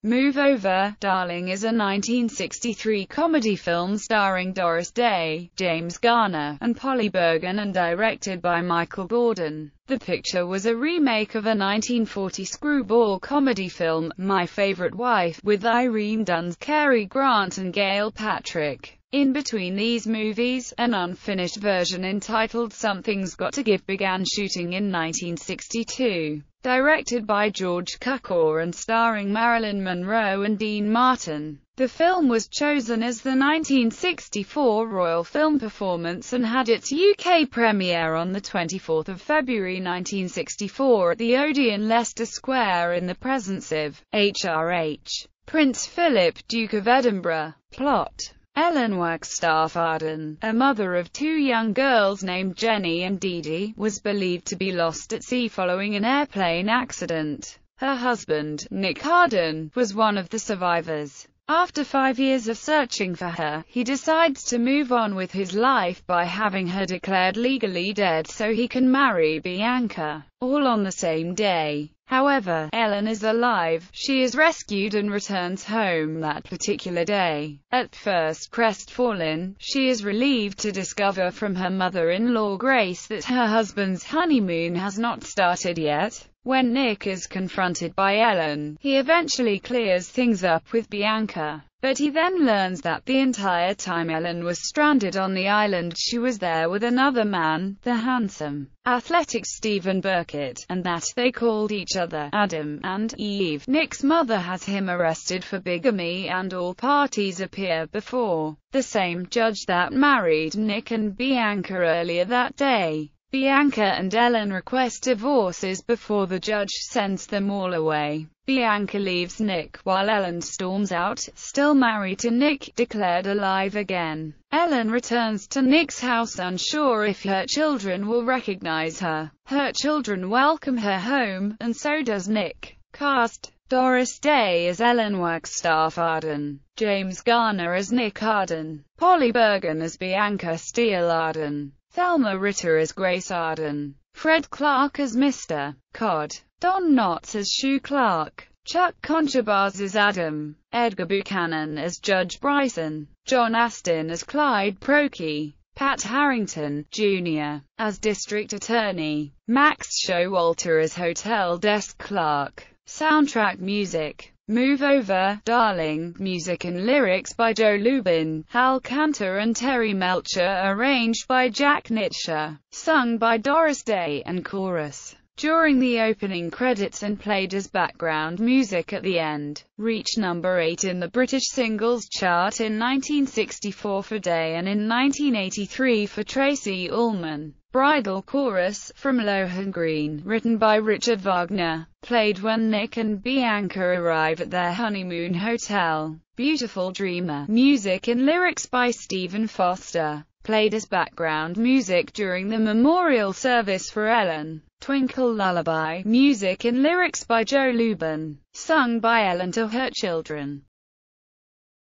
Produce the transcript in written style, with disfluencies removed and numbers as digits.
Move Over, Darling is a 1963 comedy film starring Doris Day, James Garner, and Polly Bergen and directed by Michael Gordon. The picture was a remake of a 1940 screwball comedy film, My Favorite Wife, with Irene Dunne, Cary Grant and Gail Patrick. In between these movies, an unfinished version entitled Something's Got to Give began shooting in 1962. Directed by George Cukor and starring Marilyn Monroe and Dean Martin, the film was chosen as the 1964 Royal Film Performance and had its UK premiere on 24 February 1964 at the Odeon, Leicester Square in the presence of H.R.H. Prince Philip, Duke of Edinburgh. Plot: Ellen Wagstaff Arden, a mother of two young girls named Jenny and Dee Dee, was believed to be lost at sea following an airplane accident. Her husband, Nick Arden, was one of the survivors. After 5 years of searching for her, he decides to move on with his life by having her declared legally dead so he can marry Bianca, all on the same day. However, Ellen is alive, she is rescued and returns home that particular day. At first crestfallen, she is relieved to discover from her mother-in-law Grace that her husband's honeymoon has not started yet. When Nick is confronted by Ellen, he eventually clears things up with Bianca. But he then learns that the entire time Ellen was stranded on the island, she was there with another man, the handsome, athletic Stephen Burkett, and that they called each other Adam and Eve. Nick's mother has him arrested for bigamy and all parties appear before the same judge that married Nick and Bianca earlier that day. Bianca and Ellen request divorces before the judge sends them all away. Bianca leaves Nick while Ellen storms out, still married to Nick, declared alive again. Ellen returns to Nick's house unsure if her children will recognize her. Her children welcome her home, and so does Nick. Cast: Doris Day as Ellen Wagstaff Arden, James Garner as Nick Arden, Polly Bergen as Bianca Steele Arden, Thelma Ritter as Grace Arden, Fred Clark as Mr. Codd, Don Knotts as Shue Clark, Chuck Conchabas as Adam, Edgar Buchanan as Judge Bryson, John Astin as Clyde Prokey, Pat Harrington, Jr. as District Attorney, Max Showalter as Hotel Desk Clerk. Soundtrack music: Move Over, Darling, music and lyrics by Joe Lubin, Hal Cantor and Terry Melcher, arranged by Jack Nitscher, sung by Doris Day, and chorus during the opening credits and played as background music at the end. Reached number 8 in the British Singles Chart in 1964 for Day and in 1983 for Tracy Ullman. Bridal chorus, from Lohengrin, written by Richard Wagner, played when Nick and Bianca arrive at their honeymoon hotel. Beautiful Dreamer, music and lyrics by Stephen Foster, played as background music during the memorial service for Ellen. Twinkle Lullaby, music and lyrics by Joe Lubin, sung by Ellen to her children.